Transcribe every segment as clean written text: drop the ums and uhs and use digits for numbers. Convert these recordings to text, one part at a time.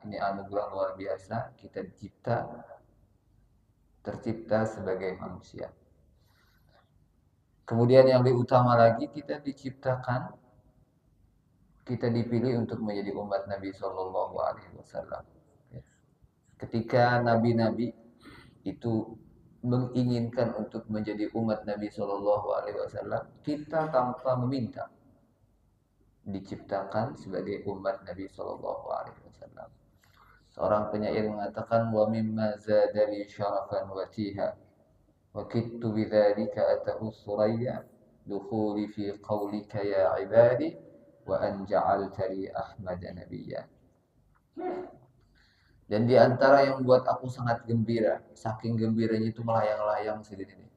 Ini anugerah luar biasa. Kita tercipta sebagai manusia. Kemudian yang lebih utama lagi, kita dipilih untuk menjadi umat Nabi Shallallahu Alaihi Wasallam. Ketika nabi-nabi itu menginginkan untuk menjadi umat Nabi Shallallahu Alaihi Wasallam, kita tanpa meminta diciptakan sebagai umat Nabi Shallallahu Alaihi Wasallam. Seorang penyair mengatakan, wa mimma zadali syarafan wa tiha wa kittu bidzalika ata'u suraya dukhuli fi qawlika ya ibadi wa an ja'alta li ahmad nabiyya. Dan di antara yang buat aku sangat gembira, saking gembiranya itu melayang-layang segini.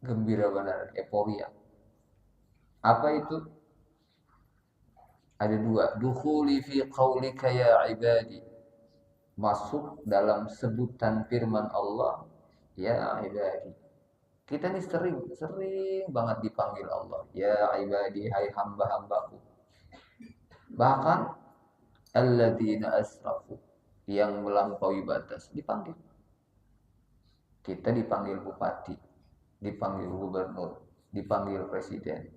Gembira benar, euforia. Apa itu? Ada dua. Dukhuli fi qaulika ya ibadi. Masuk dalam sebutan firman Allah, ya ibadi. Kita ini sering banget dipanggil Allah. Ya ibadi, hai hamba-hambaku. Bahkan alladzina asrafu, yang melampaui batas dipanggil. Kita dipanggil bupati, dipanggil gubernur, dipanggil presiden.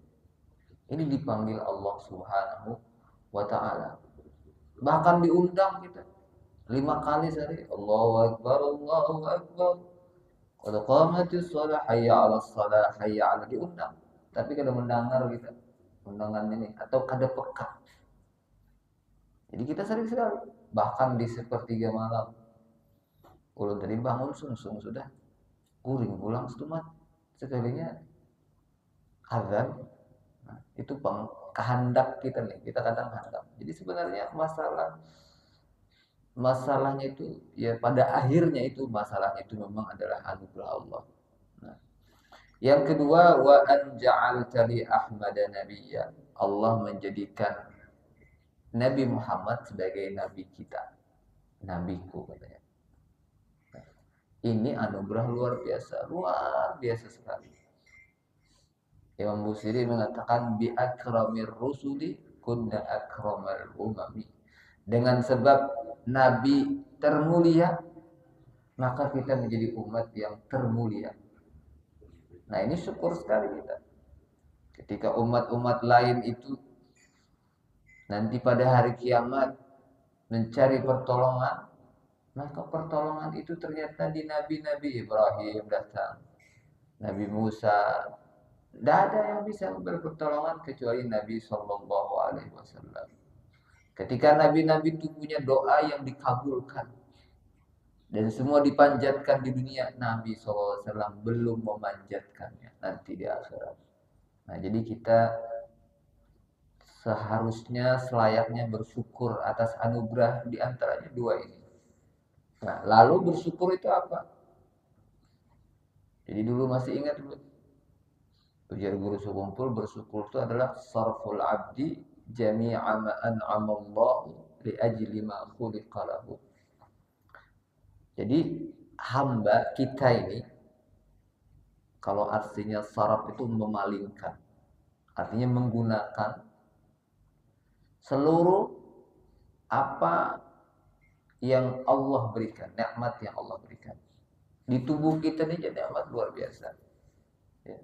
Ini dipanggil Allah Subhanahu wa ta'ala. Bahkan diundang kita 5 kali sehari. Allahu Akbar, Allahu Akbar. Qad qamatis shalah, hayya 'alas shalah, hayya 'ala, diundang. Tapi kada mendengar kita undangan ini atau kada peka. Jadi kita sering sekali, bahkan di sepertiga malam. Ulun tadi bangun sung sudah kuring pulang setumat sekalinya azan. Nah, itu kehendak kita nih, kita kadang kehendak. Jadi sebenarnya masalahnya itu ya pada akhirnya itu masalahnya itu memang adalah anugerah Allah. Nah, yang kedua, wa an ja'alta li ahmad nabiyya. Allah menjadikan Nabi Muhammad sebagai nabi kita. Nabiku katanya. Nah, ini anugerah luar biasa sekali. Imam Busiri mengatakan bi akramir rusuli kunna akramal umami. Dengan sebab nabi termulia, maka kita menjadi umat yang termulia. Nah, ini syukur sekali kita. Ketika umat-umat lain itu nanti pada hari kiamat mencari pertolongan, maka pertolongan itu ternyata di Nabi-Nabi. Ibrahim datang, Nabi Musa. Tidak ada yang bisa berpertolongan kecuali Nabi Shallallahu Alaihi Wasallam. Ketika nabi-nabi itu punya doa yang dikabulkan dan semua dipanjatkan di dunia, Nabi Shallallahu Alaihi Wasallam belum memanjatkannya nanti di akhirat. Nah, jadi kita seharusnya selayaknya bersyukur atas anugerah di antaranya dua ini. Nah, lalu bersyukur itu apa? Jadi dulu masih ingat dulu, ujar guru sekumpul, bersyukur itu adalah sarful abdi jami'a ma an'amallahu li ajli ma khuliqa lahu. Jadi hamba kita ini, kalau artinya saraf itu memalingkan, artinya menggunakan seluruh apa yang Allah berikan, nikmat yang Allah berikan. Di tubuh kita ini jadi nikmat luar biasa. Ya.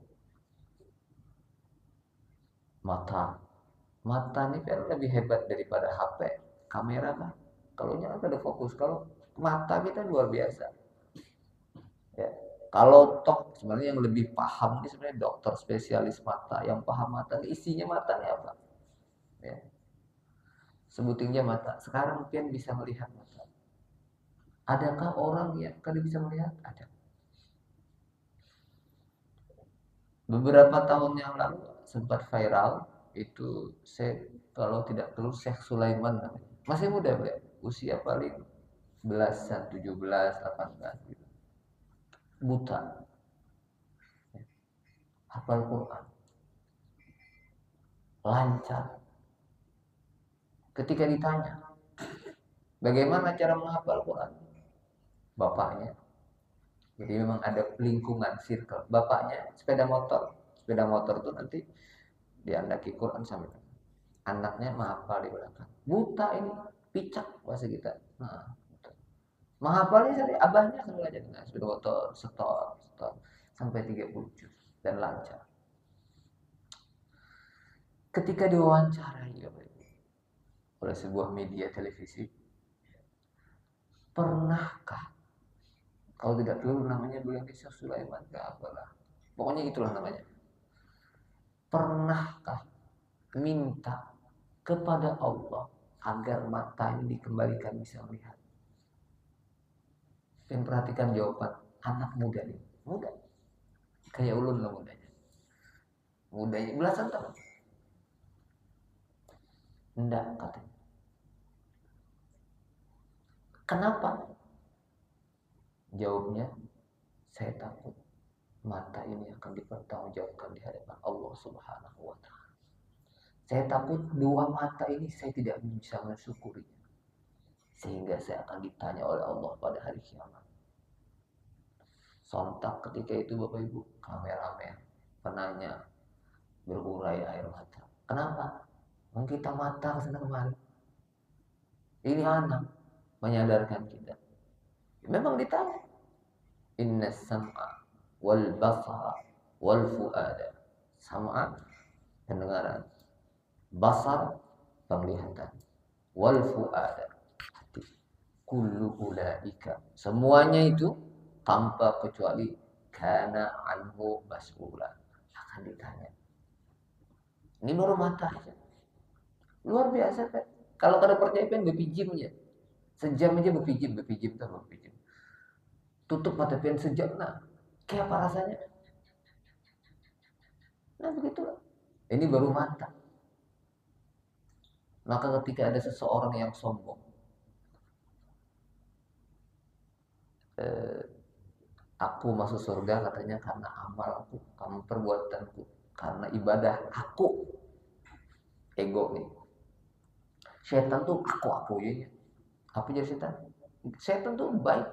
Mata ini kan lebih hebat daripada HP, kamera kan. Kalau nyala ada fokus, kalau mata kita luar biasa. Ya. Kalau toh sebenarnya yang lebih paham ini sebenarnya dokter spesialis mata, yang paham mata ini isinya matanya apa. Ya. Sebutingnya mata. Sekarang mungkin bisa melihat mata. Adakah orang yang kada bisa melihat? Ada. Beberapa tahun yang lalu sempat viral itu kalau tidak keliru Syekh Sulaiman namanya. Masih muda beliau, usia paling belasan, 17, 18 gitu. Buta. Hafal Quran. Lancar. Ketika ditanya, bagaimana cara menghafal Quran? Bapaknya. Jadi memang ada lingkungan circle. Bapaknya sepeda motor. Sepeda motor itu nanti diandaki Quran sambil anaknya menghafal di belakang. Buta ini. picak bahasa kita. Nah, gitu. Menghafalnya dari abahnya sambil aja nah, sepeda motor, setor sampai 30 juz dan lancar. Ketika diwawancarai oleh sebuah media televisi, pernahkah, kalau tidak dulu namanya dulu yang Syekh Sulaiman, enggak apalah. Pokoknya itulah namanya. Pernahkah minta kepada Allah agar mata ini dikembalikan bisa melihat? Dan perhatikan jawaban anak muda ini. Muda. Kayak ulun lah mudanya. Mudanya belasan tahun. Enggak katanya. Kenapa? Jawabnya, saya takut mata ini akan dipertanggungjawabkan di hadapan Allah Subhanahu wa taala. Saya takut dua mata ini saya tidak bisa mensyukurinya. Sehingga saya akan ditanya oleh Allah pada hari kiamat. Sontak ketika itu Bapak Ibu, kameramen, penanya, berurai air mata. Kenapa? Kita mata kesana kemari. Ini anak menyadarkan kita. Memang ditanya. Inna sam'a wal basara wal fu'ada. Sam'a, pendengaran. Basar, penglihatan. Wal fu'ada, hati. Kullu ulaika. Semuanya itu tanpa kecuali kana anhu mas'ula. Akan ditanya. Ini baru mata aja. Luar biasa kan? Kalau kada percaya pen bepijimnya. Sejam aja bepijim tak bepijim. Tutup mata pen sejam nah. Kayak apa rasanya? Nah begitulah. Ini baru mata. Maka ketika ada seseorang yang sombong, aku masuk surga katanya karena amalku, karena perbuatanku, karena ibadah aku. Ego nih. Setan tuh aku ya. Apa jadi setan? Setan tuh baik.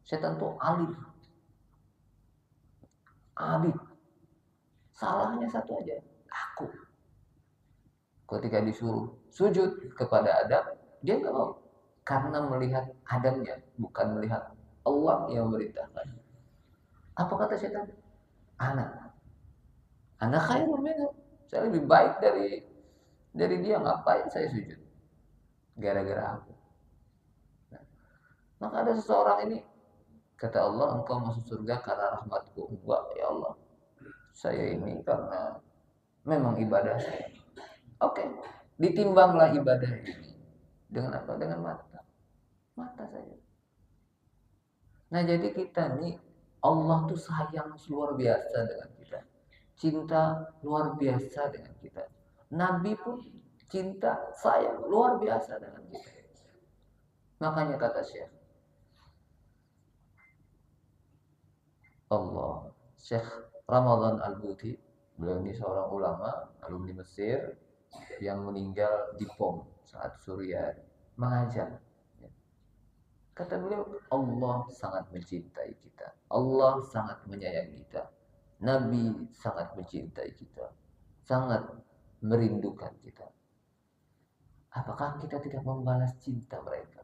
Setan tuh alim. Abid. Salahnya satu aja. Aku. Ketika disuruh sujud kepada Adam, dia nggak mau. Karena melihat Adamnya, bukan melihat Allah yang memerintahkan. Apa kata setan? Anak khairun minhu. Saya lebih baik dari dia. Ngapain saya sujud? Gara-gara aku. Nah, maka ada seseorang ini, kata Allah, engkau masuk surga karena rahmatku. Enggak, ya Allah. Saya ini karena memang ibadah saya. Oke, ditimbanglah ibadah ini. Dengan apa? Dengan mata. Mata saja. Nah jadi kita nih, Allah tuh sayang luar biasa dengan kita. Cinta luar biasa dengan kita. Nabi pun cinta, sayang luar biasa dengan kita. Makanya kata Syekh Syekh Ramadan Al-Buti, beliau ini seorang ulama, alumni Mesir, yang meninggal di POM saat Suriah mengajar. Kata beliau, Allah sangat mencintai kita. Allah sangat menyayangi kita. Nabi sangat mencintai kita. Sangat merindukan kita. Apakah kita tidak membalas cinta mereka?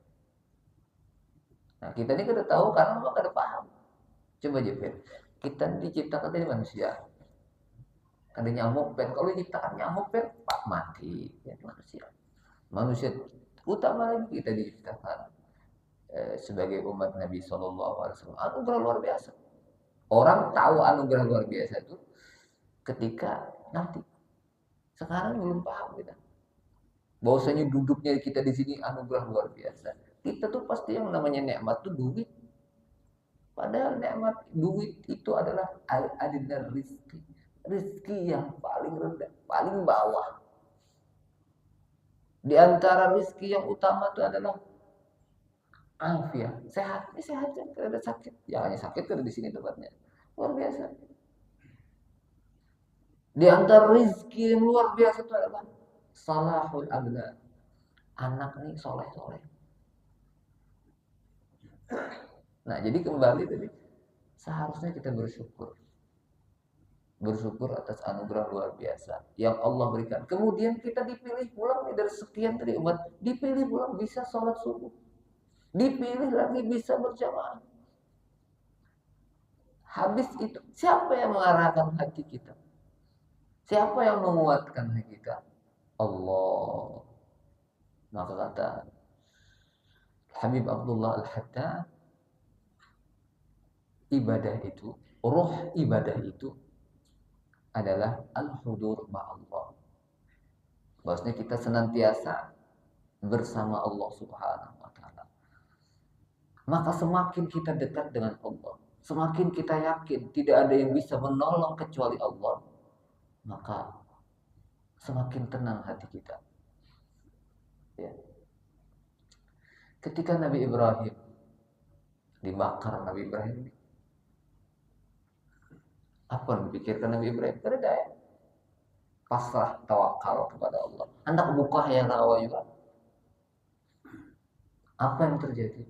Nah, kita ini kada tahu karena memang kada paham. Coba aja, Pen. Kita diciptakan dari manusia. Ada nyamuk, Pen. Kalau diciptakan nyamuk, Pen, pak mati. Ya, manusia. Manusia utama lagi kita diciptakan sebagai umat Nabi SAW. Anugerah luar biasa. Orang tahu anugerah luar biasa itu ketika nanti. Sekarang belum paham kita. Bahwasanya duduknya kita di sini anugerah luar biasa. Kita tuh pasti yang namanya nikmat tuh duit. Padahal nikmat duit itu adalah adina rizki. Rizki yang paling rendah, paling bawah. Di antara rizki yang utama itu adalah afiat, sehat. Ini sehat ya, tidak ada sakit. Ya hanya sakit kalau di sini tempatnya. Luar biasa. Di antara rizki yang luar biasa itu adalah salahul abna. Anak nih soleh-soleh. Nah, jadi kembali tadi, seharusnya kita bersyukur. bersyukur atas anugerah luar biasa yang Allah berikan. Kemudian kita dipilih pulang dari sekian dari umat, dipilih pulang bisa sholat subuh, dipilih lagi bisa berjamaah. Habis itu, siapa yang mengarahkan hati kita? Siapa yang menguatkan hati kita? Allah. Maka kata Habib Abdullah Al-Haddad, ibadah itu, ruh ibadah itu adalah al-hudur ma'allah. Bahwasanya kita senantiasa bersama Allah Subhanahu wa taala. Maka semakin kita dekat dengan Allah, semakin kita yakin tidak ada yang bisa menolong kecuali Allah, maka semakin tenang hati kita. Ya. Ketika Nabi Ibrahim dibakar, Nabi Ibrahim apa yang dipikirkan Nabi Ibrahim? Tidak ya. Pasrah, tawakal kepada Allah. Anak buka yang rawa juga. Apa yang terjadi?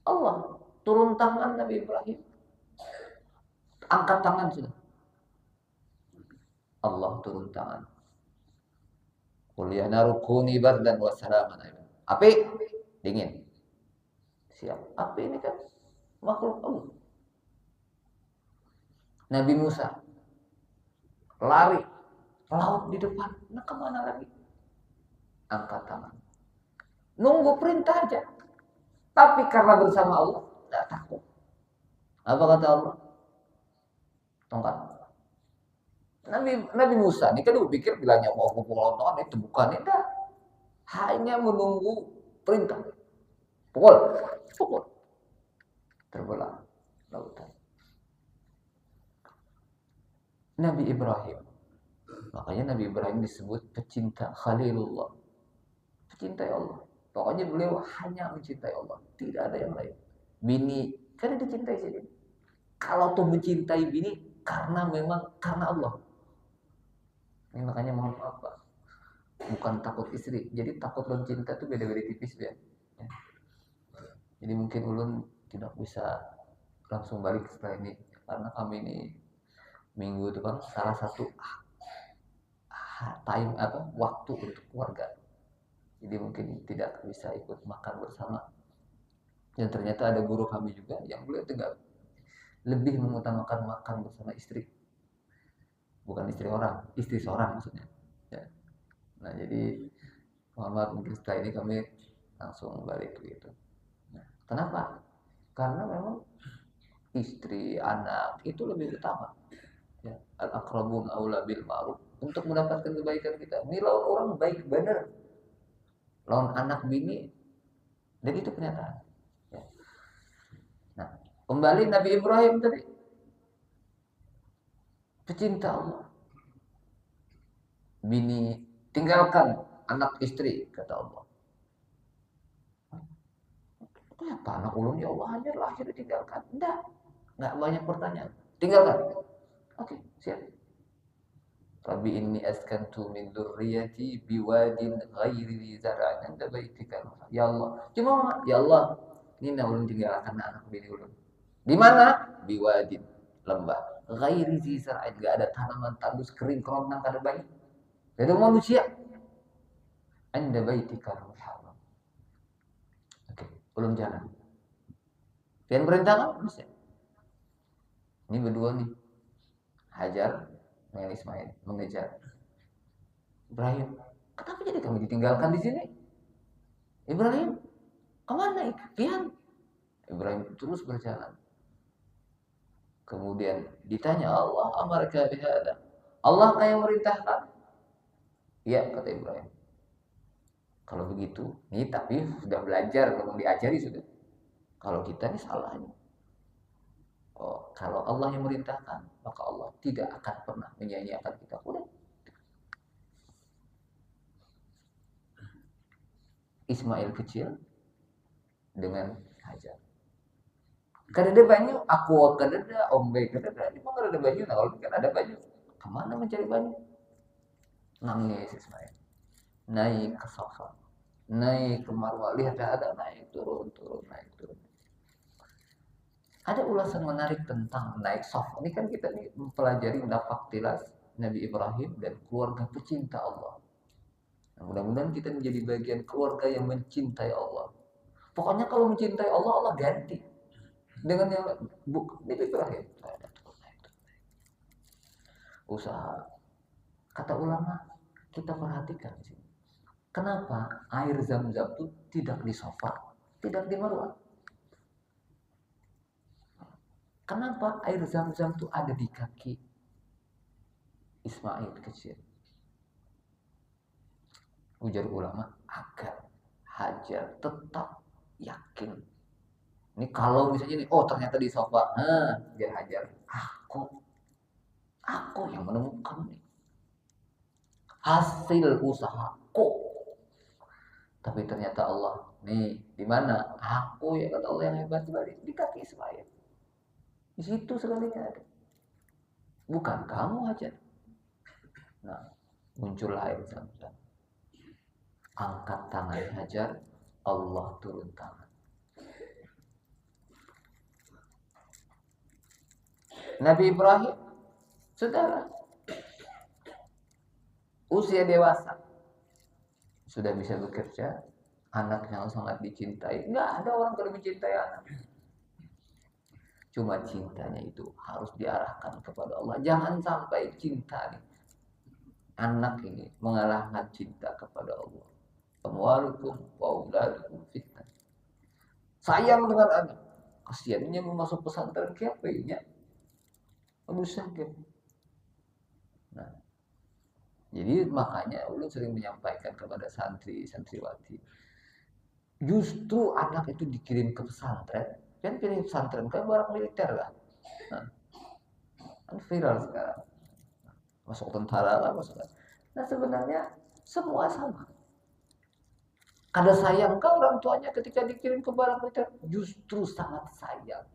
Allah turun tangan Nabi Ibrahim. Angkat tangan sudah. Allah turun tangan. Qul ya naru kuni bardan wa salaman. Api dingin. Siap. Api ini kan makhluk Allah. Nabi Musa lari laut di depan. Nah kemana lagi? Angkat tangan. Nunggu perintah aja. Tapi karena bersama Allah, tidak takut. Apa kata Allah? Tongkat. Nabi Musa ini kan pikir bilangnya mau pukul lontongan itu bukan, tidak. Hanya menunggu perintah. Pukul. Terbelah lautan. Nabi Ibrahim. Makanya Nabi Ibrahim disebut pecinta Khalilullah. Pecintai Allah. Pokoknya beliau hanya mencintai Allah. Tidak ada yang lain. Bini, karena dicintai saja. Kalau tuh mencintai bini, karena Allah. Ini makanya mohon maaf Pak. Bukan takut istri. Jadi takut dan cinta itu beda-beda tipis ya. Jadi mungkin ulun tidak bisa langsung balik setelah ini. Karena kami ini minggu itu kan salah satu waktu untuk keluarga. Jadi mungkin tidak bisa ikut makan bersama. Dan ternyata ada guru kami juga yang beliau tidak lebih mengutamakan makan bersama istri. Bukan istri seorang maksudnya. Ya. Nah jadi mohon maaf mungkin setelah ini kami langsung balik begitu. Nah, kenapa? Karena memang istri, anak itu lebih utama. Ya, al-aqrabun aula bil ma'ruf. Untuk mendapatkan kebaikan kita. Ini lawan orang baik benar. Lawan anak bini, dan itu kenyataan. Ya. Nah, kembali Nabi Ibrahim tadi, pecinta Allah. Bini tinggalkan anak istri, kata Allah. Kenapa anak ulun ya Allah hanya lahir ditinggalkan? Enggak banyak pertanyaan. Tinggalkan. Oke, siap. Rabbi inni askantu min dzurriyyati biwadin ghairi dzi zar'in 'inda baitika. Ya Allah. Cuma ya Allah, ini ulun tinggalkan anak bini ulun. Di mana? Biwadin, lembah. Ghairi dzi zar'in, enggak ada tanaman tandus kering kerontang kada baik. Ada manusia. 'Inda baitika muharram. Oke, ulun jalan. Pian perintah kan? Bisa. Ini berdua nih. Hajar dengan Ismail mengejar Ibrahim. Kenapa jadi kami ditinggalkan di sini? Ibrahim, kemana Pian? Ibrahim terus berjalan. Kemudian ditanya Allah, amarka bihada. Allah yang merintahkan? Iya, kata Ibrahim. Kalau begitu, ini tapi sudah belajar, kalau diajari sudah. Kalau kita ini salahnya. Oh, kalau Allah yang merintahkan, maka Allah tidak akan pernah menyia-nyiakan kita. Udah. Ismail kecil dengan Hajar. Kadada banyu, aku kadada, ombe kadada. Ini mah kadada banyu, nah kalau kan ada banyu. Kemana mencari banyu? Nangis Ismail. Naik ke Safa, naik ke Marwah, lihat ada naik turun. Ada ulasan menarik tentang naik soft. Ini kan kita nih mempelajari nafak tilas Nabi Ibrahim dan keluarga pecinta Allah. Nah, mudah-mudahan kita menjadi bagian keluarga yang mencintai Allah. Pokoknya kalau mencintai Allah, Allah ganti dengan yang Nabi Ibrahim. Usaha. Kata ulama, kita perhatikan sih. Kenapa air zam-zam itu tidak di sofa, tidak di marwah? Kenapa air zam-zam itu ada di kaki Ismail kecil? Ujar ulama, agar Hajar tetap yakin. Ini kalau misalnya nih, oh ternyata di sofa, dia Hajar, aku yang menemukan nih hasil usahaku. Tapi ternyata Allah, nih di mana? Aku ya kata Allah yang hebat di kaki Ismail. Di situ sekalinya ada. Bukan kamu aja. Nah, muncul air zam-zam. Angkat tangan Hajar, Allah turun tangan. Nabi Ibrahim, saudara, usia dewasa, sudah bisa bekerja, anak yang sangat dicintai. Nggak ada orang yang mencintai anak. Cuma cintanya itu harus diarahkan kepada Allah. Jangan sampai cinta nih, anak ini mengalahkan cinta kepada Allah. Amwalukum wa auladukum fitnah. Sayang dengan anak. Kasiannya mau masuk pesantren kayaknya. Aduh sakit. Nah, jadi makanya ulun sering menyampaikan kepada santri-santriwati. Justru anak itu dikirim ke pesantren. Kan pilih pesantren kan barang militer lah. Nah, kan viral sekarang. Masuk tentara lah, masuk. Nah sebenarnya semua sama. Kada sayang kah orang tuanya ketika dikirim ke barang militer? Justru sangat sayang.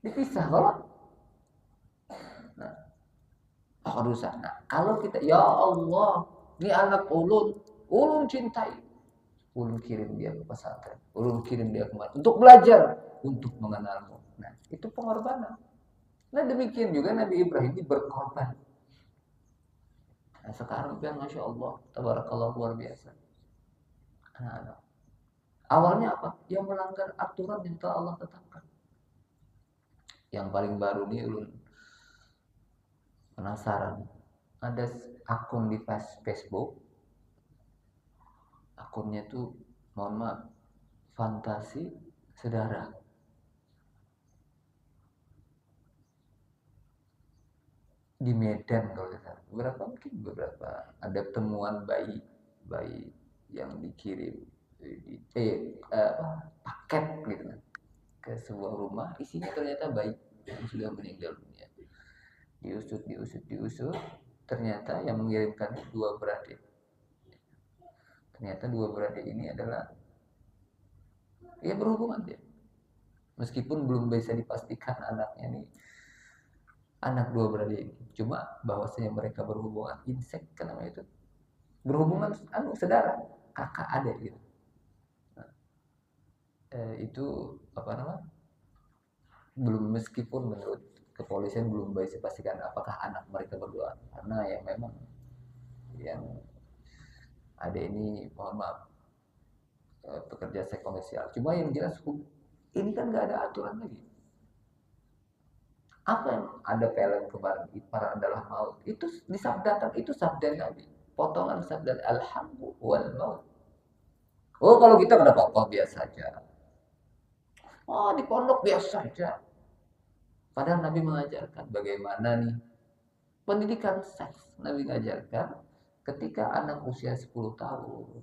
Dipisah kalau. Nah, harus nah, kalau kita ya Allah, ini anak ulun cintai. Ulun kirim dia ke pesantren, ulun kirim dia kemana? Untuk belajar, untuk mengenalmu. Nah, itu pengorbanan. Nah, demikian juga Nabi Ibrahim ini berkorban. Nah, sekarang kan Masya Allah, tabarakallah luar biasa. Anak-anak. Awalnya apa? Dia melanggar aturan yang telah Allah tetapkan. Yang paling baru nih ulun penasaran. Ada akun di Facebook. Akunnya tuh, mohon maaf, fantasi sedara. Di Medan kalau tidak salah. Beberapa ada temuan bayi yang dikirim paket gitu kan ke sebuah rumah, isinya ternyata bayi yang sudah meninggal dunia. Diusut, ternyata yang mengirimkan dua beradik. Ternyata dua beradik ini adalah ya berhubungan dia. Meskipun belum bisa dipastikan anaknya nih anak dua beradik ini. Cuma bahwasanya mereka berhubungan insek kan namanya itu. Berhubungan saudara, kakak adik gitu. Nah, itu apa namanya? Belum, meskipun menurut kepolisian belum bisa dipastikan apakah anak mereka berdua, karena yang memang yang ada ini mohon maaf pekerja seks komersial. Cuma yang jelas ini kan nggak ada aturan lagi. Apa yang ada film kemarin ipar adalah maut itu disabdakan, itu sabda Nabi, potongan sabda alhamdulillah wal maut. Oh kalau kita nggak apa-apa biasa saja. Oh di pondok biasa saja. Padahal Nabi mengajarkan bagaimana nih pendidikan seks. Nabi mengajarkan ketika anak usia 10 tahun,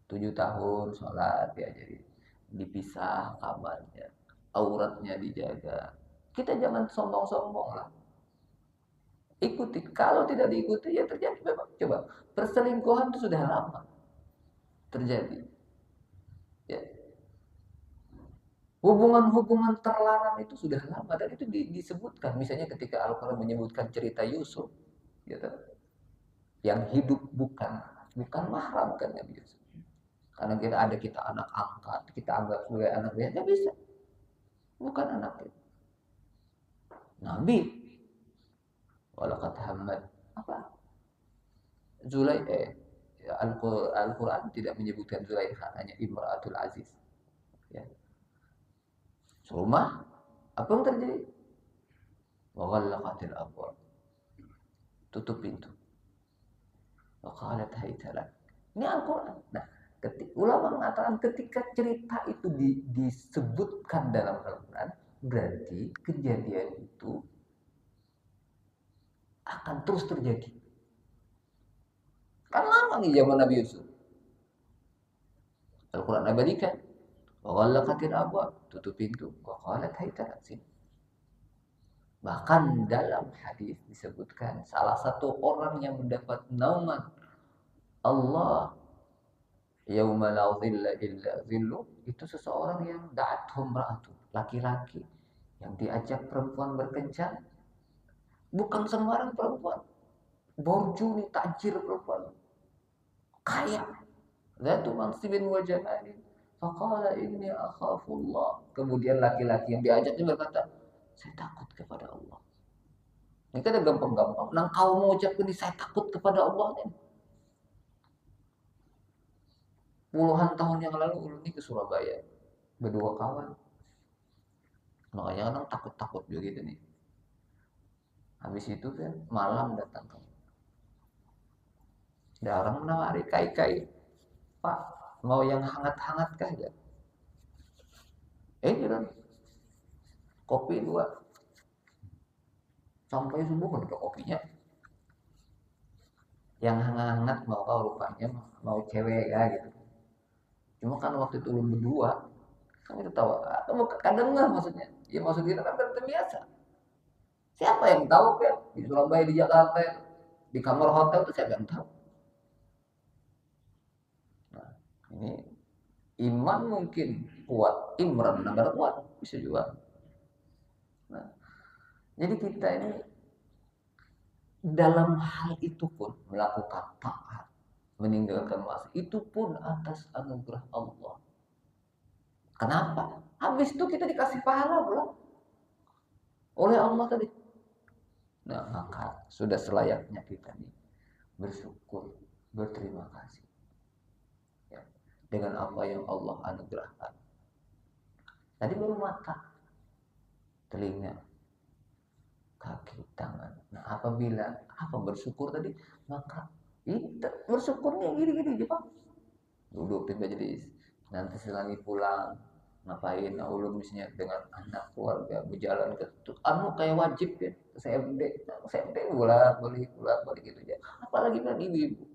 7 tahun sholat ya, jadi dipisah kamarnya, auratnya dijaga. Kita jangan sombong-sombong lah. Ikuti. Kalau tidak diikuti ya terjadi memang. Coba perselingkuhan itu sudah lama terjadi. Ya. Hubungan-hubungan terlarang itu sudah lama dan itu disebutkan. Misalnya ketika Al-Quran menyebutkan cerita Yusuf, gitu, yang hidup bukan mahram kan Nabi Yusuf. Karena kita anak angkat, kita anggap sebagai anak dia, nggak bisa. Bukan anak kita. Nabi. Walaqad hammat apa? Al-Quran tidak menyebutkan Zulaikha, hanya Imra'atul Aziz. Ya. Rumah, apa yang terjadi? Wa ghallaqatil abwab. Tutup pintu. Wa qalat haytalak. Ini Al-Quran. Nah, ulama mengatakan ketika cerita itu disebutkan dalam Al-Quran, berarti kejadian itu akan terus terjadi. Kan lama nih zaman Nabi Yusuf. Al-Quran abadikan. Wa ghallaqatil abwab, tutup pintu. Wa qalat haytalak. Bahkan dalam hadis disebutkan salah satu orang yang mendapat nauman Allah yauma la dhilla illa dhillu, itu seseorang yang da'athum ra'atu, laki-laki yang diajak perempuan berkencan, bukan sembarang perempuan, borjuni tajir perempuan kaya, zatu mansibin wa jamalin, faqala inni akhafullah, kemudian laki-laki yang diajaknya berkata, saya takut kepada Allah. Ini kan gampang-gampang nang kau mau ucap ini saya takut kepada Allah nih. Puluhan tahun yang lalu ulun ini ke Surabaya berdua kawan, makanya kadang takut-takut juga gitu nih. Habis itu kan malam datang ke ada orang menawari kai-kai, Pak mau yang hangat-hangat kah ya? Gitu, kopi 2, sampai subuh kan ada kopinya. Yang hangat-hangat mau kau rupanya mau cewek ya gitu. Cuma kan waktu itu ulun berdua, kan kita tahu atau kadang nggak maksudnya, ya maksud kita kan terbiasa. Siapa yang tahu kan di Surabaya, di Jakarta, di kamar hotel itu siapa yang tahu? Nah, ini iman mungkin kuat, Imran benar kuat, bisa juga. Nah, jadi kita ini dalam hal itu pun melakukan taat, meninggalkan maksiat, itu pun atas anugerah Allah. Kenapa? Habis itu kita dikasih pahala belum oleh Allah tadi. Nah, maka sudah selayaknya kita nih bersyukur, berterima kasih ya, dengan apa yang Allah anugerahkan. Tadi baru mata, telinga, kaki, tangan. Nah, apabila bersyukur tadi, maka itu bersyukurnya gini-gini aja, Pak. Duduk di majelis, nanti selagi pulang ngapain, ulun misalnya dengan anak keluarga berjalan ke kayak wajib ya ke CMD bolak balik gitu ya, apalagi kan ibu-ibu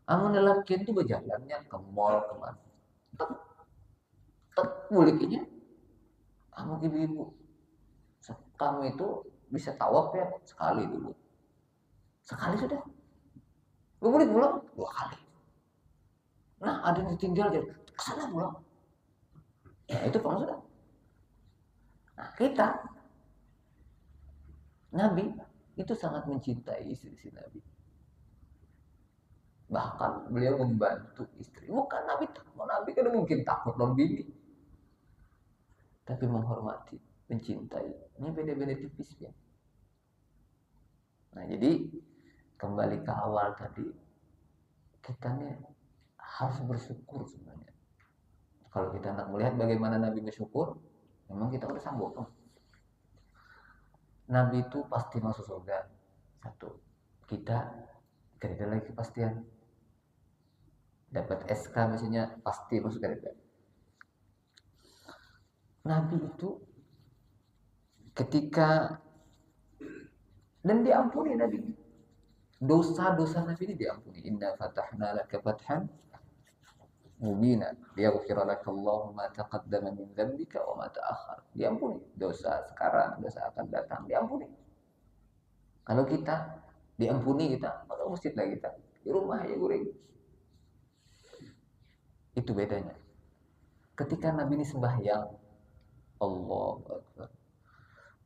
lelaki itu berjalannya ke mall kemana tek tek bulikinya ibu-ibu, kamu itu bisa tawaf ya sekali dulu, sekali sudah, lu boleh pulang 2 kali. Nah ada yang ditinggal jadi kesana pulang, ya itu kalau sudah. Nah kita Nabi itu sangat mencintai istri Nabi. Bahkan beliau membantu istri. Bukan Nabi takut, Nabi kan mungkin takut non bini. Tapi menghormati, mencintai. Ini beda-beda tipisnya. Nah jadi kembali ke awal tadi, kita nih harus bersyukur sebenarnya. Kalau kita nak melihat bagaimana Nabi bersyukur, memang kita udah sanggup. Nabi itu pasti masuk surga. Satu, kita ada lagi kepastian. Dapat SK misalnya pasti masuk surga. Nabi itu ketika dan diampuni Nabi. Dosa-dosa Nabi ini diampuni. Inna fatahna laka fathan mubina liyaghfira laka Allahu ma taqaddama min dzambika wa ma ta'akhkhar. Diampuni dosa sekarang, dosa akan datang, diampuni. Kalau kita diampuni kita, maka masjid lah kita. Di rumah ya guring. Itu bedanya. Ketika Nabi ini sembahyang, Allahu Akbar.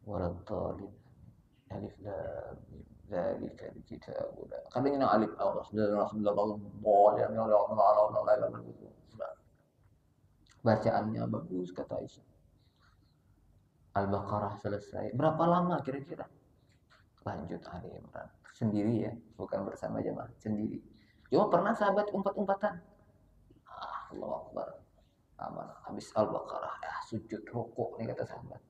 Waladhdallin. Alif lam mim. Dzalika alkitab. Kadang alif Allah. Bacaannya bagus kata Aisyah. Al-Baqarah selesai. Berapa lama kira-kira? Lanjut Ali Imran. Sendiri ya, bukan bersama jemaah, sendiri. Cuma pernah sahabat umpat-umpatan. Allahu Akbar. Aman. Habis Al-Baqarah, sujud rukuk nih kata sahabat.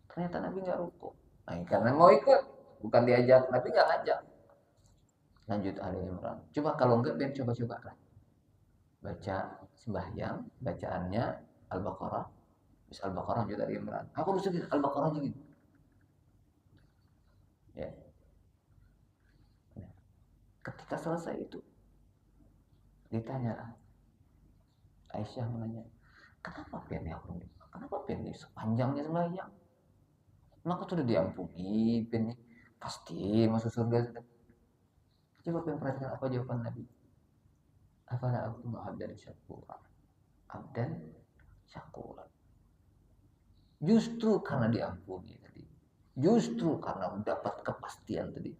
Ternyata Nabi nggak rukuk. Nah, karena mau ikut, bukan diajak, Nabi nggak ngajak. Lanjut Ali Imran. Coba kalau enggak, biar coba-coba kan. Baca sembahyang, bacaannya Al-Baqarah. Habis Al-Baqarah lanjut Ali Imran. Aku bisa Al-Baqarah juga. Ya. Nah, ketika selesai itu, ditanya Aisyah menanya, kenapa pian aku? Kenapa pian ini sepanjangnya sembahyang? Maka sudah diampuni, pian ini pasti masuk surga sudah. Coba pian perhatikan apa jawaban Nabi. Afala aku abdan syakura. Abdan syakura. Justru karena diampuni tadi. Justru karena mendapat kepastian tadi.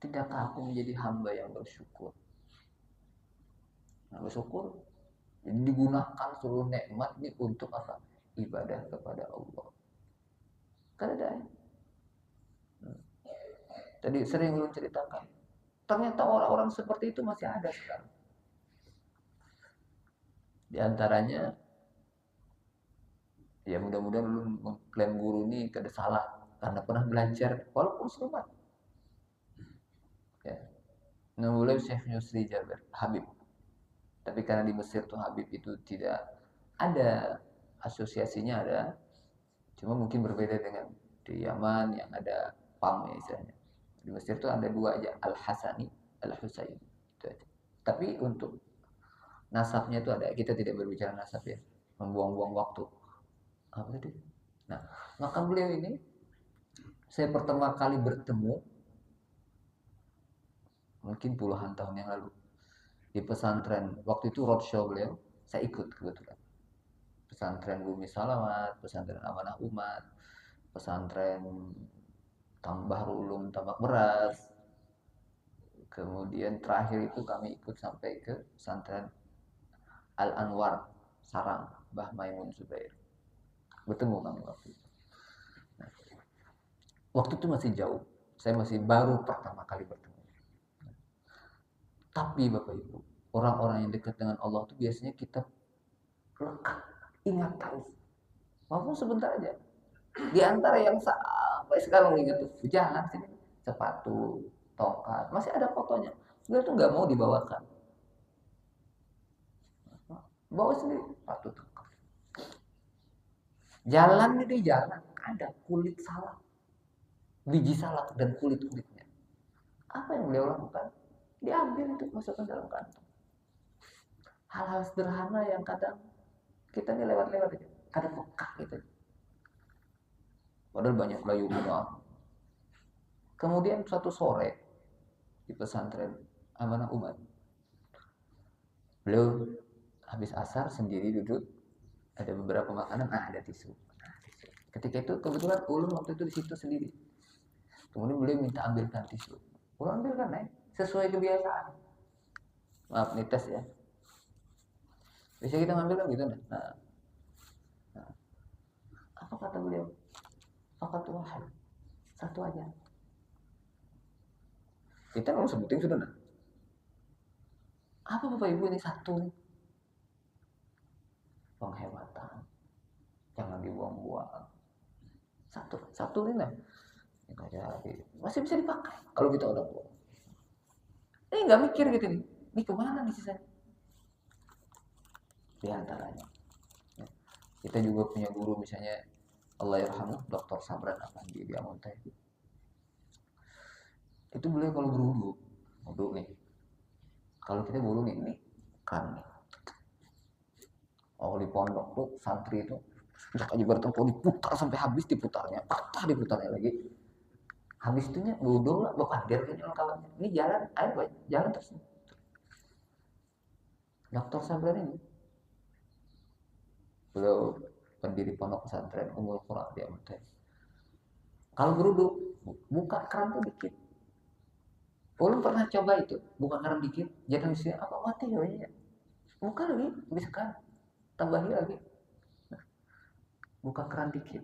Tidakkah aku menjadi hamba yang bersyukur? Nah, bersyukur. Jadi digunakan seluruh nikmat ini untuk apa? Ibadah kepada Allah. Kan ada ya? Tadi sering belum ceritakan. Ternyata orang-orang seperti itu masih ada sekarang. Di antaranya, ya mudah-mudahan lu mengklaim guru ini kada salah karena pernah belajar walaupun serumat. Ya. Mulai Syekh Yusri Jabir Habib. Tapi karena di Mesir tuh Habib itu tidak ada asosiasinya ada, cuma mungkin berbeda dengan di Yaman yang ada PAM ya istilahnya. Di Mesir tuh ada dua aja, Al-Hasani, Al-Husaini. Itu aja. Tapi untuk nasabnya itu ada, kita tidak berbicara nasab ya, membuang-buang waktu. Apa tadi? Nah, maka beliau ini saya pertama kali bertemu mungkin puluhan tahun yang lalu di pesantren. Waktu itu roadshow beliau, saya ikut kebetulan. Pesantren Bumi Salamat, pesantren Amanah Umat, pesantren Bahrul Ulum Tambak Beras. Kemudian terakhir itu kami ikut sampai ke pesantren Al Anwar Sarang, Mbah Maimun Zubair. Bertemu kami waktu itu. Nah, waktu itu masih jauh, saya masih baru pertama kali bertemu. Tapi Bapak Ibu, orang-orang yang dekat dengan Allah itu biasanya kita lekat, ingat terus. Walaupun sebentar aja. Di antara yang sampai sekarang ingat tuh, jangan sini sepatu, tongkat, masih ada fotonya. Dia tuh nggak mau dibawakan. Bawa sendiri sepatu, tongkat. Jalan ini jalan ada kulit salak, biji salak dan kulit-kulitnya. Apa yang beliau lakukan? Diambil itu masukkan dalam kantong. Hal-hal sederhana yang kadang kita nih lewat-lewat aja, ada pekak gitu. Padahal banyak layu guna. Kemudian suatu sore di pesantren Amanah Umat, beliau habis asar sendiri duduk, ada beberapa makanan, ada tisu. Ketika itu kebetulan ulun waktu itu di situ sendiri. Kemudian beliau minta ambilkan tisu. Ulun ambilkan sesuai kebiasaan. Maaf nih tes ya. Bisa kita ngambil kan gitu nah. Apa kata beliau? Fakat wahid. Satu aja. Kita nggak usah sebutin sudah. Apa Bapak Ibu ini satu nih? Penghematan. Jangan dibuang-buang. Satu nih nah. Masih bisa dipakai kalau kita udah buang. Ini nggak mikir gitu nih. Ini kemana nih sisanya? Di antaranya. Kita juga punya guru misalnya Allahyarhamuh Dr. Sabran Afandi di Amontai. Itu beliau kalau berwudu nih. Kalau kita berwudu nih kan nih. Oh di pondok tuh santri itu sejak aja bertempur diputar sampai habis diputarnya, patah diputarnya lagi. Habis itunya wudu lah, bapak dia kan kawannya. Ini jalan, ayo jalan terus. Dr. Sabran ini beliau pendiri pondok pesantren Ummul Qura di Amontai. Kalau berwudu buka keran tuh dikit. Belum pernah coba itu, buka keran dikit, jangan di sini apa mati ya. Buka lagi, bisa kan, tambahi lagi. Buka keran dikit.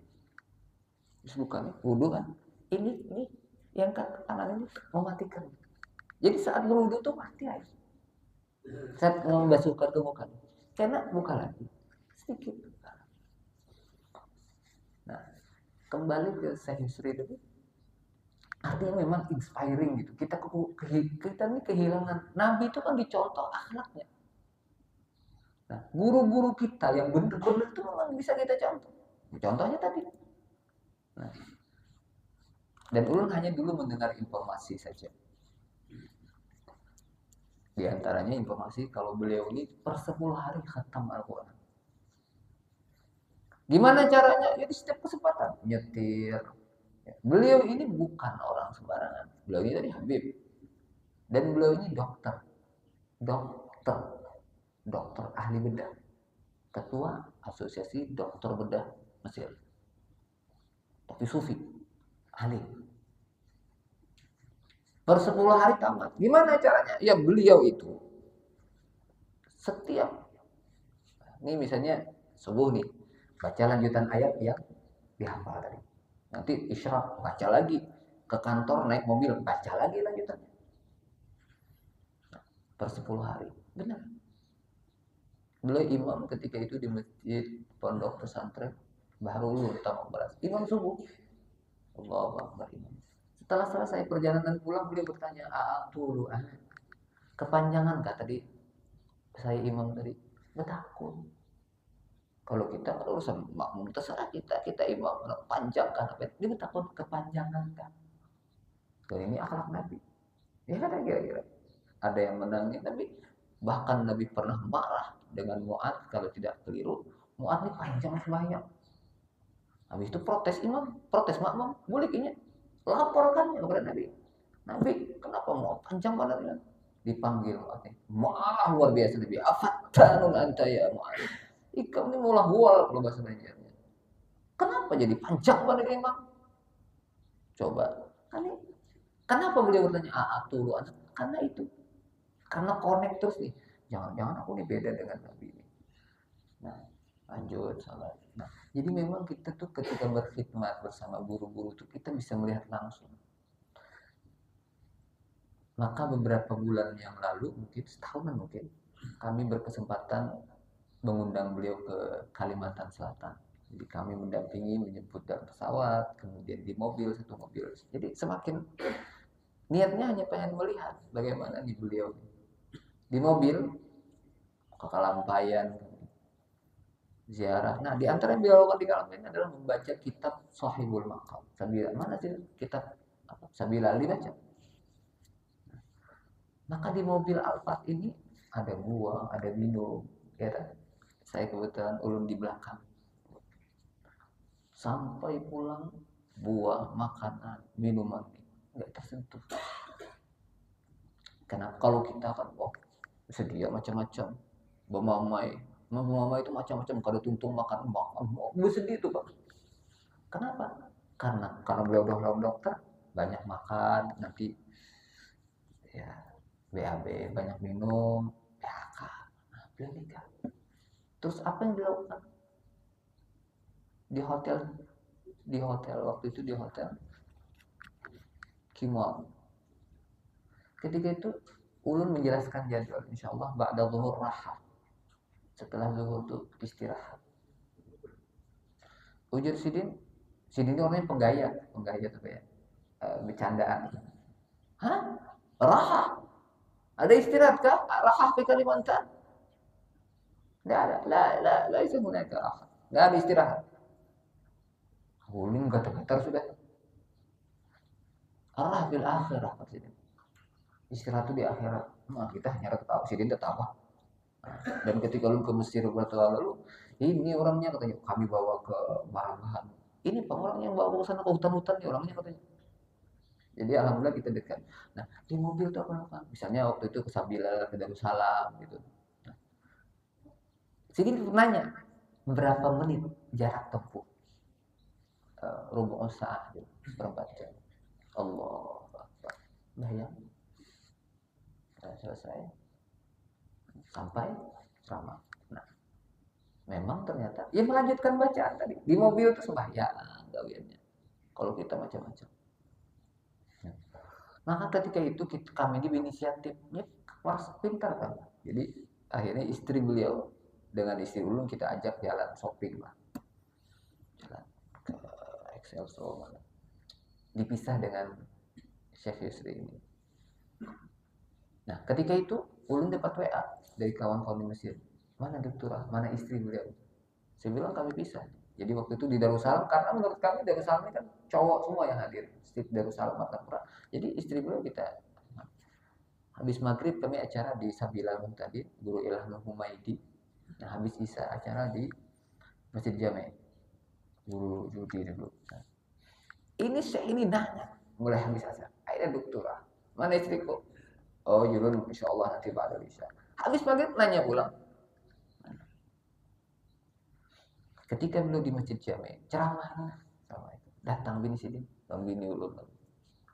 Terus bukan wudhu kan? Ini yang kanan ini mematikan. Jadi saat berwudhu tuh mati air. Saat membasuhkan tubuh kan, karena buka lagi sedikit. Nah, kembali ke Syekh Yusri dulu. Artinya memang inspiring gitu. Kita ini kehilangan. Nabi itu kan dicontoh akhlaknya. Nah, guru-guru kita yang benar-benar itu memang bisa kita contoh. Contohnya tadi. Nah, dan ulun hanya dulu mendengar informasi saja. Di antaranya informasi kalau beliau ini per 10 hari khatam Al-Quran. Gimana caranya? Jadi setiap kesempatan nyetir. Beliau ini bukan orang sembarangan. Beliau ini tadi Habib. Dan beliau ini dokter. Dokter. Dokter ahli bedah. Ketua Asosiasi Dokter Bedah Mesir. Tapi sufi. Ahli. Per 10 hari tamat. Gimana caranya? Ya beliau itu setiap ini misalnya subuh nih, baca lanjutan ayat yang dihafal tadi. Nanti isyraq baca lagi, ke kantor naik mobil baca lagi lanjutannya. Per 10 hari. Benar. Beliau imam ketika itu di masjid pondok pesantren Bahrul Utama Beras. Imam subuh. Allahu Akbar imam. Setelah selesai perjalanan pulang beliau bertanya, "A'atulu ana." Kepanjangan kah tadi saya imam tadi? Betakun. Kalau kita urusan makmum terserah kita imam panjang kan apa? Dia betakun kepanjangan kan. Dan ini akhlak Nabi. Ya kan kira-kira. Ada yang menangis Nabi. Bahkan Nabi pernah marah dengan Mu'ad kalau tidak keliru. Mu'ad ini panjang sembahyang. Habis itu protes imam, protes makmum, boleh kayaknya laporkan kepada Nabi. Nabi, kenapa mau panjang banget? Dipanggil Mu'ad. Marah luar biasa Nabi. Afattanun anta ya Mu'ad. Ikam ini maulah bual kalau bahasa Banjarnya. Kenapa jadi panjang banget imam? Coba. Kenapa beliau bertanya a'atulu anak? Karena itu. Karena connect terus nih. Jangan-jangan aku nih beda dengan Nabi ini. Nah, lanjut salat. Nah, jadi memang kita tuh ketika berkhidmat bersama guru-guru tuh kita bisa melihat langsung. Maka beberapa bulan yang lalu, mungkin setahunan mungkin, kami berkesempatan mengundang beliau ke Kalimantan Selatan. Jadi kami mendampingi, menjemput dalam pesawat, kemudian di mobil, satu mobil. Jadi semakin niatnya hanya pengen melihat bagaimana nih beliau di mobil ke Kalampayan, ziarah. Nah, di antara yang dilakukan di Kalampayan adalah membaca kitab Sahihul Maqam. Sabila mana sih kitab apa? Sabila Ali baca. Maka di mobil Alphard ini ada buah, ada minum, ya kan? Saya kebetulan ulun di belakang. Sampai pulang buah, makanan, minuman nggak tersentuh. Karena kalau kita kan sedia macam-macam, bemamai itu macam-macam, kalau tuntung makan bersedih itu Pak. Kenapa? Karena beliau udah dokter, banyak makan, nanti ya BAB, banyak minum, PHK. Nah, beliau nikah. Terus apa yang dilakukan? Di hotel waktu itu di hotel Kimon. Ketika itu ulun menjelaskan jadwal, insyaallah ba'da zuhur rahat. Setelah zuhur itu istirahat. Ujar Sidin ini orangnya penggaya tuh kayak bercandaan. Hah? Raha? Ada istirahat kah? Raha di Kalimantan? Tidak ada. La itu hunaka raha. Tidak ada istirahat. Ulun kata-kata sudah. Arah fil akhirah maksudnya. Istirahat itu di akhirat. Nah, kita hanya tahu Sidin tertawa. Dan ketika lu ke Mesir beberapa lalu, ini orangnya katanya kami bawa ke bahan-bahan. Ini orang yang bawa ke sana ke hutan-hutan nih orangnya katanya. Jadi alhamdulillah kita dekat. Nah di mobil tuh apa? Misalnya waktu itu ke Sabila, ke Darussalam gitu. Nah, Sidin nanya berapa menit jarak tempuh? Rubuh sa'ah gitu, seperempat jam. Allah Akbar. Nah ya, sudah selesai sampai ceramah. Nah, memang ternyata ia melanjutkan bacaan tadi di mobil itu sembahyang gawiannya. kalau kita macam-macam. Maka ketika itu kami berinisiatif, ya harus pintar kan. Jadi akhirnya istri beliau dengan istri ulun kita ajak jalan shopping lah, jalan ke Excel Store mana. Dipisah dengan Chef Yusri ini. Nah ketika itu ulun dapat WA dari kawan-kawan di Mesir, mana dokterah, mana istri beliau. Saya bilang kami pisah. Jadi waktu itu di Darussalam, karena menurut kami Darussalam ini kan cowok semua yang hadir, Darussalam Martapura. Jadi istri beliau kita. Habis maghrib kami acara di Sabilanun tadi, Guru Ilham Humaydi. Nah habis isya acara di Masjid Jami, Guru Judi dulu. Nah, ini nanya mulai habis acara. Aida dokterah, mana istriku? Oh Yulun, insya Allah nanti ba'da isya. Habis maghrib nanya pulang. Ketika beliau di Masjid Jami, ceramahnya sama itu. Datang bini sidin, bini ulun.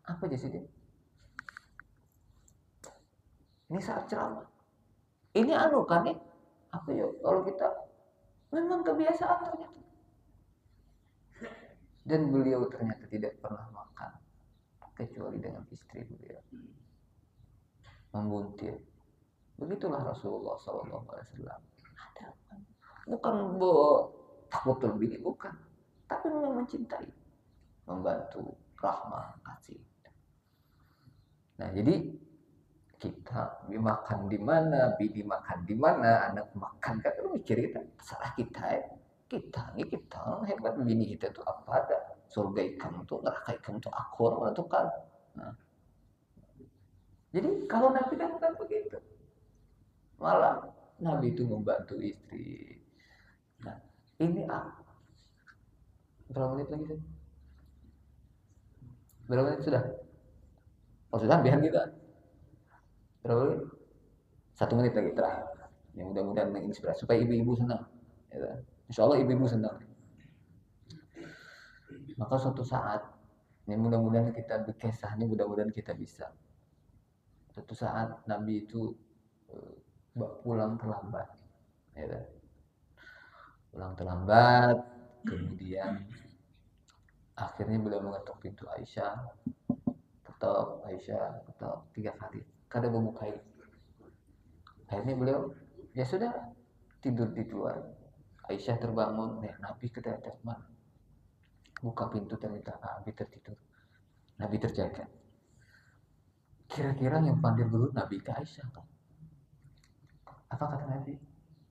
Apa aja sidin? Ini saat ceramah. Ini anu kan ya? Apa ya? Kalau kita memang kebiasaan ternyata. Dan beliau ternyata tidak pernah makan kecuali dengan istri beliau. Membuntir. Begitulah Rasulullah SAW. Bukan takut lebih, bukan. Tapi memang mencintai, membantu, rahmah, kasih. Nah jadi kita makan di mana, bini makan di mana, anak makan kan lu mikir kita, salah kita ya. Kita hebat, bini kita tuh apa ada, surga ikan tuh, neraka ikan tuh akur menentukan. Nah. Jadi kalau Nabi kan bukan begitu, malah Nabi itu membantu istri. Nah ini berapa menit lagi tuh? Berapa menit sudah? Oh sudah, biar kita. Berapa menit? 1 menit lagi terakhir. Yang mudah-mudahan menginspirasi supaya ibu-ibu senang. Ya, insya Allah ibu-ibu senang. Maka suatu saat, ini mudah-mudahan kita berkisah ini, mudah-mudahan kita bisa. Suatu saat Nabi itu pulang terlambat. Ya, pulang terlambat, kemudian akhirnya beliau mengetuk pintu Aisyah, ketok 3 kali. Kada membukai. Akhirnya beliau ya sudah tidur di luar. Aisyah terbangun, Nabi kedadak mana? Buka pintu ternyata Nabi tertidur. Nabi terjaga. Kira-kira yang panggil dulu Nabi ke Aisyah kan? Apa kata Nabi?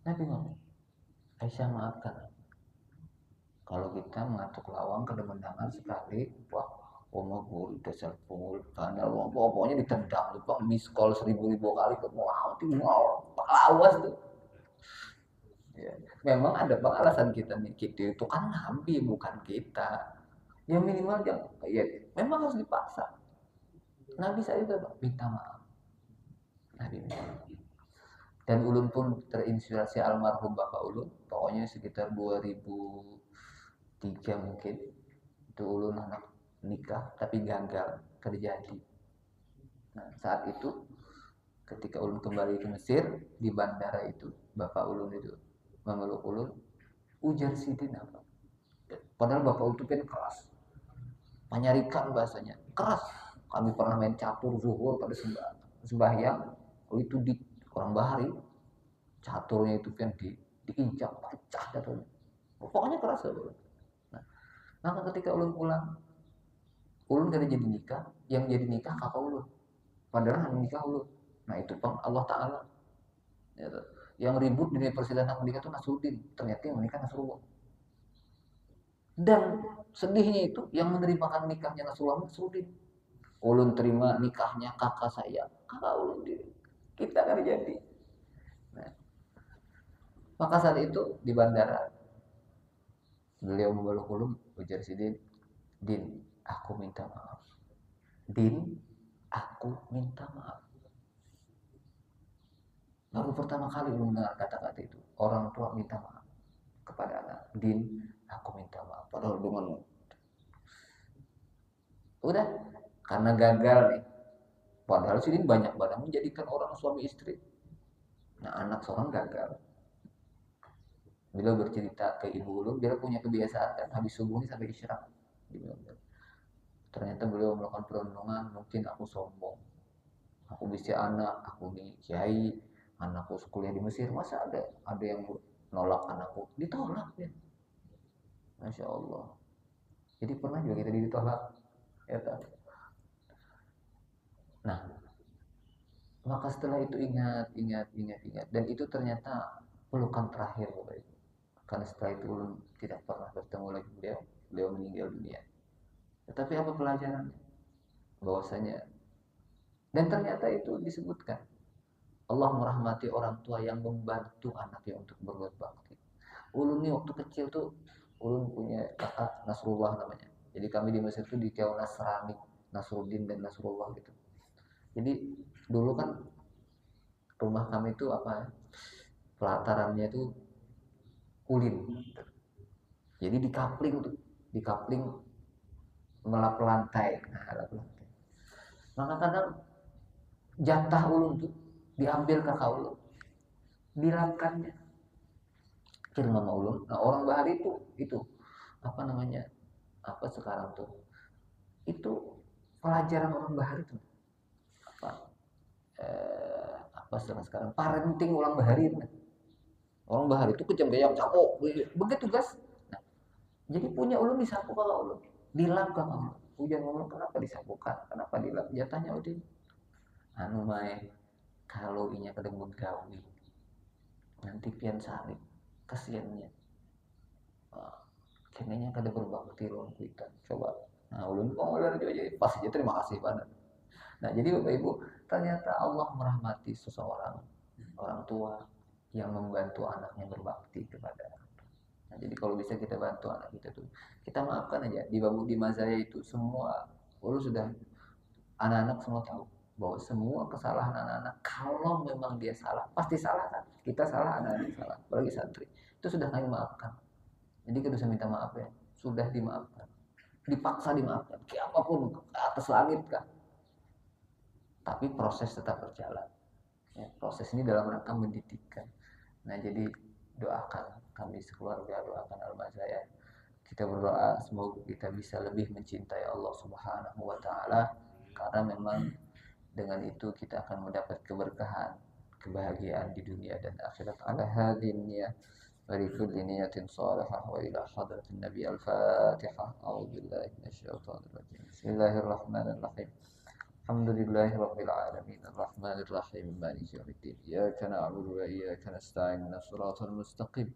Nabi ngomong, Aisyah maafkan. Kalau kita mengatuk lawang kedemenangan sekali, wah, omogul, dasar pungul, karena pokoknya ditendang, lupa miss call 1000 kali, wow, awas tuh. Ya, memang ada alasan kita nih, kita itu kan Nabi bukan kita. Ya minimal jangan, ya memang harus dipaksa. Nabi saya juga minta maaf. Nabi minta maaf. Dan ulun pun terinspirasi almarhum Bapak ulun, pokoknya sekitar 2003 mungkin. Itu ulun anak nikah tapi gagal terjadi. Nah, saat itu ketika ulun kembali ke Mesir di bandara itu, Bapak ulun itu memeluk ulun, ujar sidin apa? Padahal Bapak ulun itu kan keras, menyarikan bahasanya, keras. Kami pernah main catur zuhur pada sembahyang, itu di orang Bahari, caturnya itu kan diinjak, pecah caturnya. Pokoknya keras loh. Nah, maka ketika ulun pulang, ulun kada jadi nikah, yang jadi nikah kakak ulun. Padahal hanya nikah ulun. Nah itu pun Allah Ta'ala. Yang ribut di persidangan hak nikah itu Nasruddin, ternyata yang menikah Nasrullah. Dan sedihnya itu yang menerimakan nikahnya Nasruddin. Ulun terima nikahnya kakak saya, kakak ulun diri. Kita kan jadi. Nah, maka saat itu di bandara beliau memeluk ulun, ujar sidin, Din, aku minta maaf. Din, aku minta maaf. Baru pertama kali mendengar kata-kata itu. Orang tua minta maaf kepada anak. Din, aku minta maaf. Padahal dengan udah karena gagal nih. Padahal sih banyak banget menjadikan orang suami istri. Nah anak seorang gagal. Beliau bercerita ke ibu ulun, dia punya kebiasaan kan habis subuh ini sampai isyarat. Ternyata beliau melakukan perundungan, mungkin aku sombong. Aku bisa anak, aku nih kiai, anakku kuliah di Mesir, masa ada yang nolak anakku? Ditolak ya. Masya Allah. Jadi pernah juga kita ditolak. Ya kan? Nah, maka setelah itu ingat. Dan itu ternyata pelukan terakhir Bapak Ibu. Karena setelah itu tidak pernah bertemu lagi beliau meninggal dunia. Tetapi apa pelajarannya? Bahwasanya, dan ternyata itu disebutkan, Allah merahmati orang tua yang membantu anaknya untuk berbuat bakti. Ulun nih waktu kecil tuh, ulun punya kakak Nasrullah namanya. Jadi kami di Mesir tuh dikau Nasrani, Nasruddin dan Nasrullah gitu. Jadi dulu kan rumah kami itu apa, pelatarannya itu ulin. Jadi dikapling melap lantai. Nah, lap lantai. Maka kadang jatah ulun tuh diambil kakak ulun, dilapkannya kecil mama ulun. Nah orang Bahari itu apa namanya, apa sekarang tuh, itu pelajaran orang Bahari tuh apa, apa sekarang parenting ulang Bahari itu. Orang Bahari itu kejam kayak capok begitu gas. Nah, jadi punya ulun disapu kalau ulun, dilap kakak ulun. Hujan ngomong kenapa disapukan, kenapa dilap, jatahnya udah anu main kalau inya kedenggut gawi nanti pian salib kasihannya. Kayaknya kada berbakti loh kita coba. Nah ulun pengular juga jadi pas aja terima kasih banget. Nah jadi Bapak Ibu, ternyata Allah merahmati seseorang, orang tua yang membantu anaknya berbakti kepada. Nah jadi kalau bisa kita bantu anak kita tuh, kita maafkan aja. Di Mazaya itu semua, ulun sudah, anak-anak semua tahu bahwa semua kesalahan anak-anak, kalau memang dia salah pasti salah kan, kita salah, anak-anak salah, apalagi santri, itu sudah kami maafkan. Jadi kita bisa minta maaf ya, sudah dimaafkan, dipaksa dimaafkan, kayak apapun ke atas langit kan. Tapi proses tetap berjalan. Ya, proses ini dalam rangka mendidikkan. Nah jadi doakan kami sekeluarga, doakan Al-Mazaya. Kita berdoa semoga kita bisa lebih mencintai Allah Subhanahu wa Ta'ala, karena memang dengan itu kita akan mendapat keberkahan, kebahagiaan di dunia dan akhirat. Ala hadin ya ولكل نية صالحة وإلى حضرة النبي الفاتحة. أعوذ بالله من الشيطان الرجيم. بسم الله الرحمن الرحيم. الحمد لله رب العالمين الرحمن الرحيم مالك يوم الدين. إياك نعبد وإياك نستعين الصراط المستقيم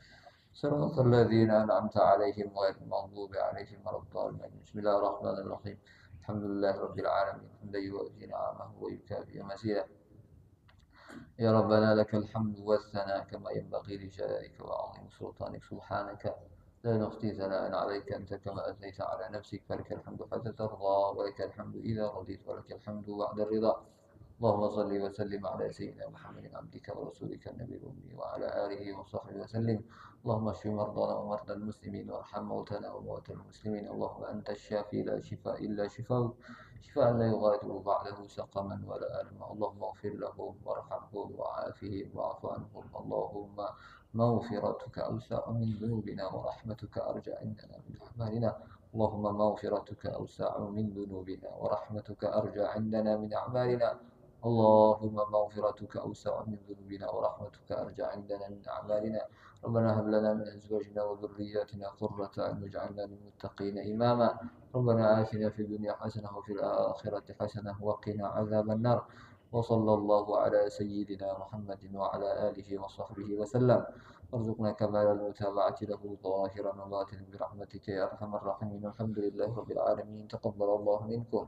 صراط الذين أنعمت عليهم غير المغضوب عليهم ولا الضالين. بسم الله الرحمن الرحيم. الحمد لله رب العالمين حمدا يوافي نعمه ويكافئ مزيده. يا ربنا لك الحمد والثناء كما ينبغي لجلالك وعظيم سلطانك. سبحانك لا نحصي ثناء عليك أنت كما أثنيت على نفسك، فلك الحمد حتى ترضى ولك الحمد إذا رضيت ولك الحمد بعد الرضا. اللهم صل وسلم على سيدنا محمد عبدك ورسولك النبي الأمي وعلى آله وصحبه وسلم. اللهم اشف مرضانا ومرضى المسلمين وارحم موتانا وموتى المسلمين. اللهم أنت الشافي لا شفاء إلا شفاءك، شفاء لا يغادر بعده سقما ولا ألما. اللهم اغفر لهم وارحمهم وعافهم واعف عنهم. اللهم مغفرتك أوسع من ذنوبنا ورحمتك أرجى عندنا من أعمالنا. اللهم مغفرتك أوسع من ذنوبنا ورحمتك أرجى عندنا من أعمالنا. اللهم مغفرتك أوسع من ذنوبنا ورحمتك أرجى عندنا من أعمالنا. ربنا هب لنا من أزواجنا وذرياتنا قرة أعين واجعلنا للمتقين إماما. ربنا آتنا في الدنيا حسنة وفي الآخرة حسنة وقنا عذاب النار. وصلى الله على سيدنا محمد وعلى آله وصحبه وسلم. وارزقنا كمال المتابعة له ظاهرا وباطنا برحمتك يا أرحم الراحمين. الحمد لله رب العالمين. تقبل الله منكم.